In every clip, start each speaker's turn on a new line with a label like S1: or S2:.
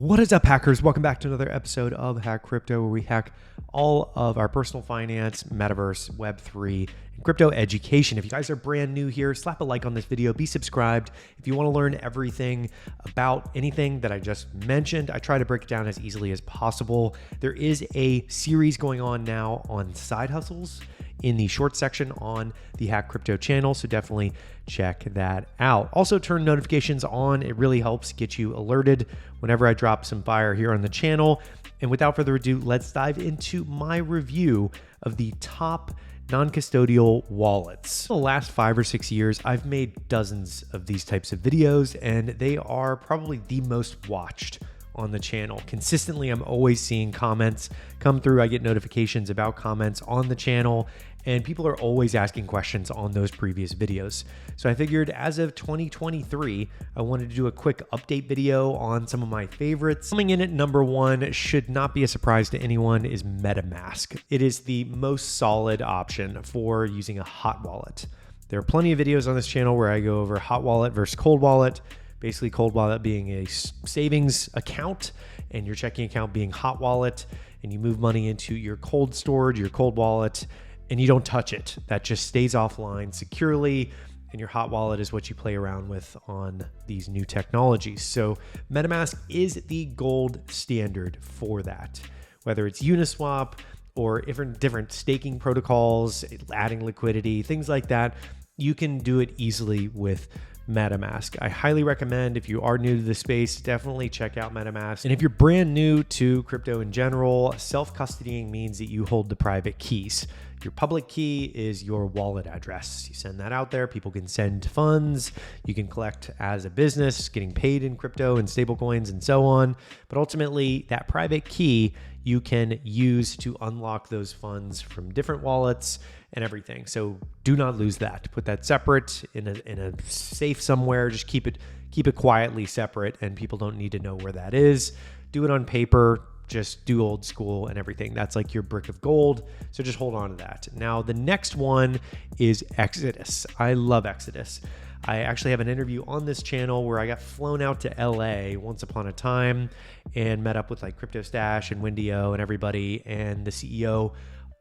S1: What is up, hackers? Welcome back to another episode of Hack Crypto, where we hack all of our personal finance, metaverse, Web3, and crypto education. If you guys are brand new here, slap a like on this video, be subscribed. If you want to learn everything about anything that I just mentioned, I try to break it down as easily as possible. There is a series going on now on side hustles in the short section on the Hack Crypto channel, so definitely check that out. Also, turn notifications on. It really helps get you alerted whenever I drop some fire here on the channel. And without further ado, let's dive into my review of the top non-custodial wallets. In the last 5 or 6 years, I've made dozens of these types of videos, and they are probably the most watched on the channel. Consistently, I'm always seeing comments come through. I get notifications about comments on the channel, and people are always asking questions on those previous videos. So I figured as of 2023, I wanted to do a quick update video on some of my favorites. Coming in at number one, should not be a surprise to anyone, is Metamask. It is the most solid option for using a hot wallet. There are plenty of videos on this channel where I go over hot wallet versus cold wallet. Basically, cold wallet being a savings account and your checking account being hot wallet, and you move money into your cold storage, your cold wallet, and you don't touch it. That just stays offline securely, and your hot wallet is what you play around with on these new technologies. So Metamask is the gold standard for that. Whether it's Uniswap or different staking protocols, adding liquidity, things like that, you can do it easily with Metamask. I highly recommend, if you are new to the space, definitely check out Metamask. And if you're brand new to crypto in general, self-custodying means that you hold the private keys. Your public key is your wallet address. You send that out there, people can send funds, you can collect as a business, getting paid in crypto and stable coins and so on. But ultimately, that private key you can use to unlock those funds from different wallets and everything. So do not lose that. Put that separate in a safe somewhere. Just keep it quietly separate, and people don't need to know where that is. Do it on paper. Just do old school and everything. That's like your brick of gold. So just hold on to that. Now, the next one is Exodus. I love Exodus. I actually have an interview on this channel where I got flown out to LA once upon a time and met up with like Crypto Stash and Windio and everybody. And the CEO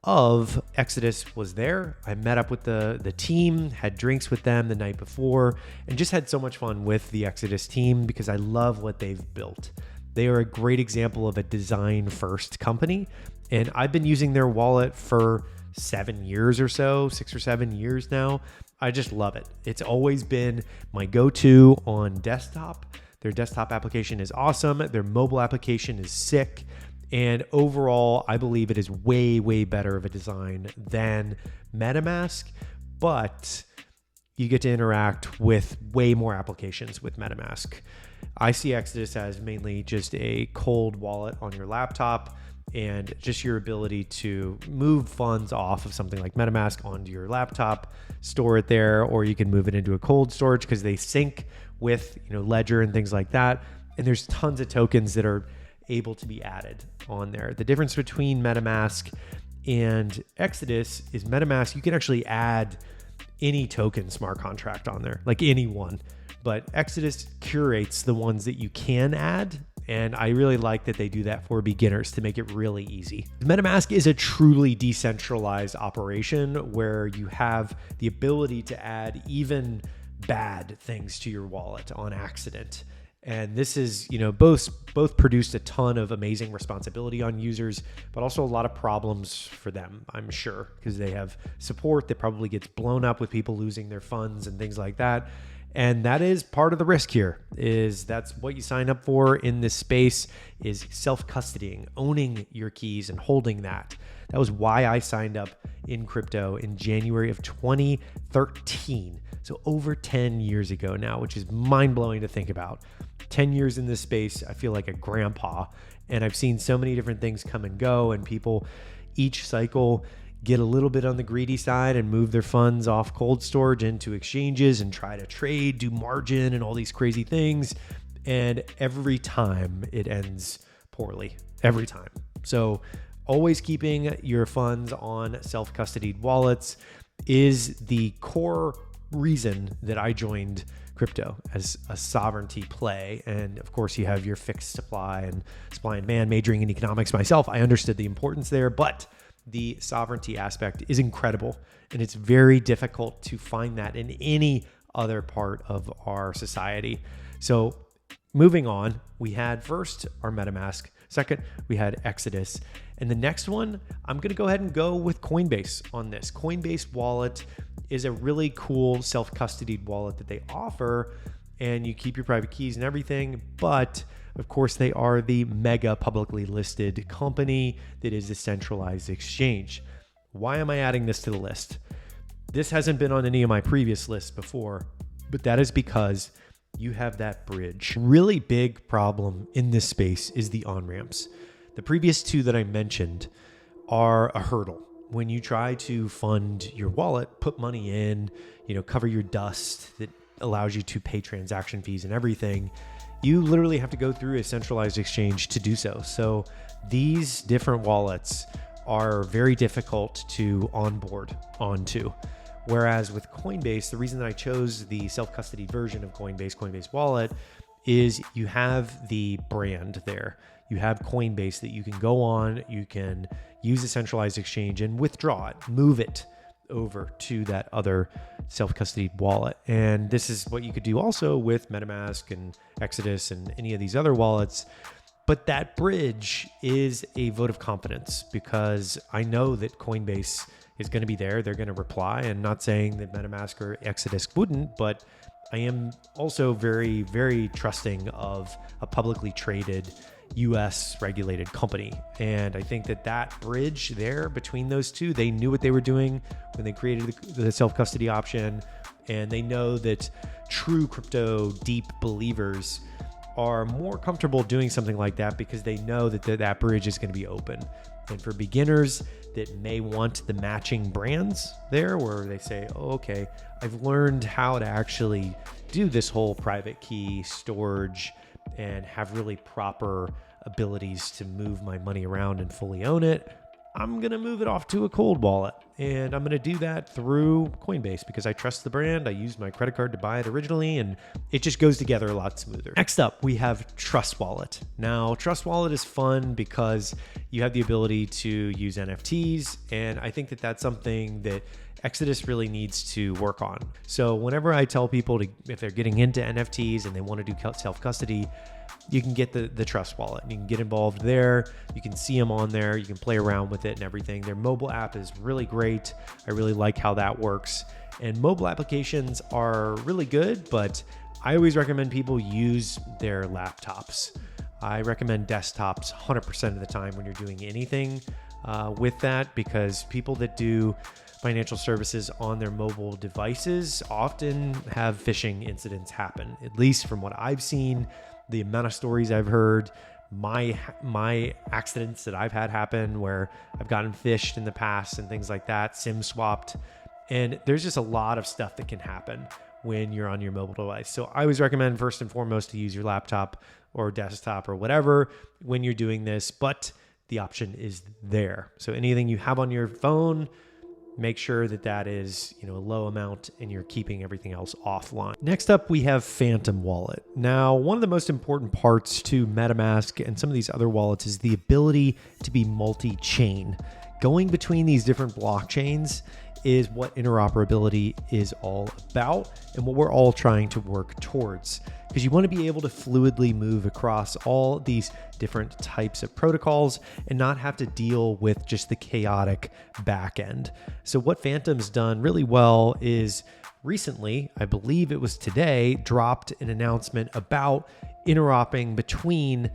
S1: of Exodus was there. I met up with the team, had drinks with them the night before, and just had so much fun with the Exodus team because I love what they've built. They are a great example of a design-first company, and I've been using their wallet for 7 years or so, 6 or 7 years now. I just love it. It's always been my go-to on desktop. Their desktop application is awesome. Their mobile application is sick. And overall, I believe it is way, way better of a design than MetaMask, but you get to interact with way more applications with MetaMask. I see Exodus as mainly just a cold wallet on your laptop and just your ability to move funds off of something like MetaMask onto your laptop, store it there, or you can move it into a cold storage because they sync with, Ledger and things like that. And there's tons of tokens that are able to be added on there. The difference between MetaMask and Exodus is MetaMask, you can actually add any token smart contract on there, like any one. But Exodus curates the ones that you can add, and I really like that they do that for beginners to make it really easy. MetaMask is a truly decentralized operation where you have the ability to add even bad things to your wallet on accident. And this is, both produced a ton of amazing responsibility on users, but also a lot of problems for them, I'm sure, because they have support that probably gets blown up with people losing their funds and things like that. And that is part of the risk here, is that's what you sign up for in this space, is self-custodying, owning your keys and holding that. That was why I signed up in crypto in January of 2013. So over 10 years ago now, which is mind-blowing to think about. 10 years in this space, I feel like a grandpa, and I've seen so many different things come and go, and people each cycle get a little bit on the greedy side and move their funds off cold storage into exchanges and try to trade, do margin and all these crazy things. And every time it ends poorly, every time. So always keeping your funds on self-custodied wallets is the core reason that I joined crypto as a sovereignty play. And of course, you have your fixed supply and demand. Majoring in economics myself, I understood the importance there, but the sovereignty aspect is incredible. And it's very difficult to find that in any other part of our society. So moving on, we had first our Metamask. Second, we had Exodus. And the next one, I'm going to go ahead and go with Coinbase on this. Coinbase wallet is a really cool self-custodied wallet that they offer, and you keep your private keys and everything. But of course, they are the mega publicly listed company that is a centralized exchange. Why am I adding this to the list? This hasn't been on any of my previous lists before, but that is because you have that bridge. Really big problem in this space is the on-ramps. The previous two that I mentioned are a hurdle. When you try to fund your wallet, put money in, cover your dust that allows you to pay transaction fees and everything, you literally have to go through a centralized exchange to do so. So these different wallets are very difficult to onboard onto. Whereas with Coinbase, the reason that I chose the self-custody version of Coinbase Wallet, is you have the brand there. You have Coinbase that you can go on, you can use a centralized exchange and withdraw it, move it over to that other self-custodied wallet. And this is what you could do also with Metamask and Exodus and any of these other wallets. But that bridge is a vote of confidence, because I know that Coinbase is going to be there. They're going to reply, and not saying that Metamask or Exodus wouldn't, but I am also very, very trusting of a publicly traded US regulated company. And I think that that bridge there between those two, they knew what they were doing when they created the self-custody option. And they know that true crypto deep believers are more comfortable doing something like that because they know that that bridge is going to be open. And for beginners that may want the matching brands there, where they say, oh, okay, I've learned how to actually do this whole private key storage and have really proper abilities to move my money around and fully own it, I'm going to move it off to a cold wallet. And I'm going to do that through Coinbase because I trust the brand. I used my credit card to buy it originally, and it just goes together a lot smoother. Next up, we have Trust Wallet. Now, Trust Wallet is fun because you have the ability to use NFTs, and I think that that's something that Exodus really needs to work on. So whenever I tell people if they're getting into NFTs and they want to do self-custody, you can get the Trust Wallet. You can get involved there. You can see them on there. You can play around with it and everything. Their mobile app is really great. I really like how that works. And mobile applications are really good, but I always recommend people use their laptops. I recommend desktops 100% of the time when you're doing anything with that, because people that do financial services on their mobile devices often have phishing incidents happen, at least from what I've seen. The amount of stories I've heard, my accidents that I've had happen where I've gotten phished in the past and things like that, SIM swapped. And there's just a lot of stuff that can happen when you're on your mobile device. So I always recommend first and foremost to use your laptop or desktop or whatever when you're doing this, but the option is there. So anything you have on your phone, make sure that that is, a low amount and you're keeping everything else offline. Next up, we have Phantom Wallet. Now, one of the most important parts to MetaMask and some of these other wallets is the ability to be multi-chain. Going between these different blockchains is what interoperability is all about and what we're all trying to work towards, because you want to be able to fluidly move across all these different types of protocols and not have to deal with just the chaotic back end. So what Phantom's done really well is recently, I believe it was today, dropped an announcement about interoperating between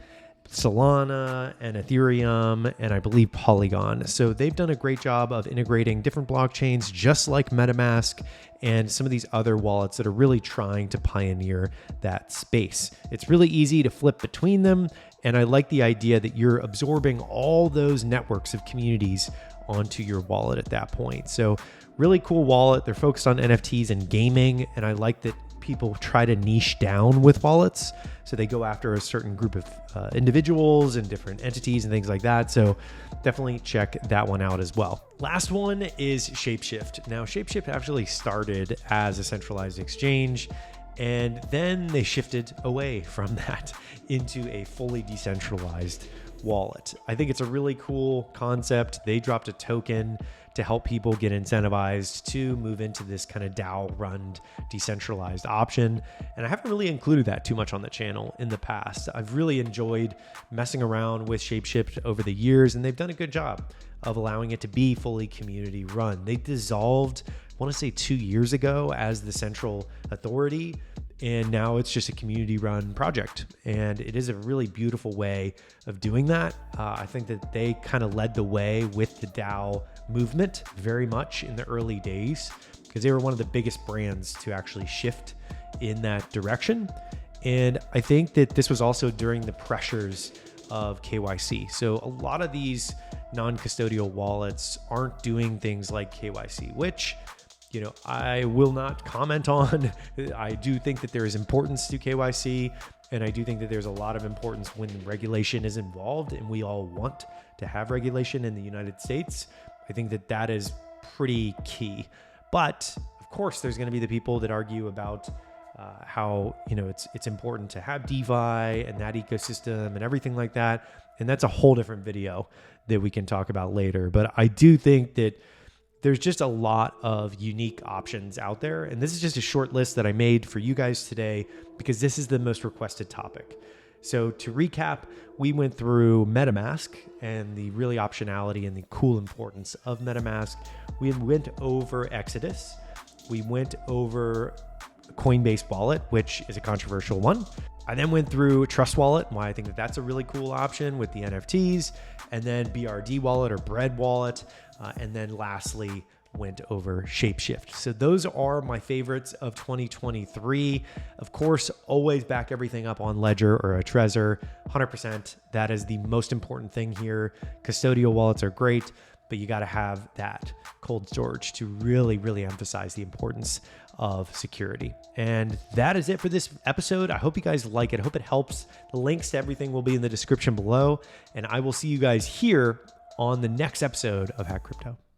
S1: Solana and Ethereum and I believe Polygon. So they've done a great job of integrating different blockchains, just like MetaMask and some of these other wallets that are really trying to pioneer that space. It's really easy to flip between them. And I like the idea that you're absorbing all those networks of communities onto your wallet at that point. So really cool wallet. They're focused on NFTs and gaming. And I like that people try to niche down with wallets. So they go after a certain group of individuals and different entities and things like that. So definitely check that one out as well. Last one is Shapeshift. Now, Shapeshift actually started as a centralized exchange, And then they shifted away from that into a fully decentralized wallet. I think it's a really cool concept. They dropped a token to help people get incentivized to move into this kind of DAO-run decentralized option. And I haven't really included that too much on the channel in the past. I've really enjoyed messing around with Shapeshift over the years, and they've done a good job of allowing it to be fully community run. They dissolved, I want to say 2 years ago, as the central authority, and now it's just a community run project. And it is a really beautiful way of doing that. I think that they kind of led the way with the DAO movement very much in the early days, because they were one of the biggest brands to actually shift in that direction. And I think that this was also during the pressures of KYC. So a lot of these non-custodial wallets aren't doing things like KYC, which, you know, I will not comment on. I do think that there is importance to KYC, and I do think that there's a lot of importance when regulation is involved, and we all want to have regulation in the United States. I think that that is pretty key. But of course, there's going to be the people that argue about how, you know, it's important to have DeFi and that ecosystem and everything like that. And that's a whole different video that we can talk about later. But I do think that there's just a lot of unique options out there. And this is just a short list that I made for you guys today, because this is the most requested topic. So to recap, we went through Metamask and the really optionality and the cool importance of Metamask. We went over Exodus. We went over Coinbase wallet, which is a controversial one. I then went through Trust Wallet, why I think that that's a really cool option with the NFTs, and then BRD wallet or Bread wallet. And then lastly, went over Shapeshift. So those are my favorites of 2023. Of course, always back everything up on Ledger or a Trezor, 100%. That is the most important thing here. Custodial wallets are great, but you got to have that cold storage to really, really emphasize the importance of security. And that is it for this episode. I hope you guys like it. I hope it helps. The links to everything will be in the description below, and I will see you guys here on the next episode of Hack Crypto.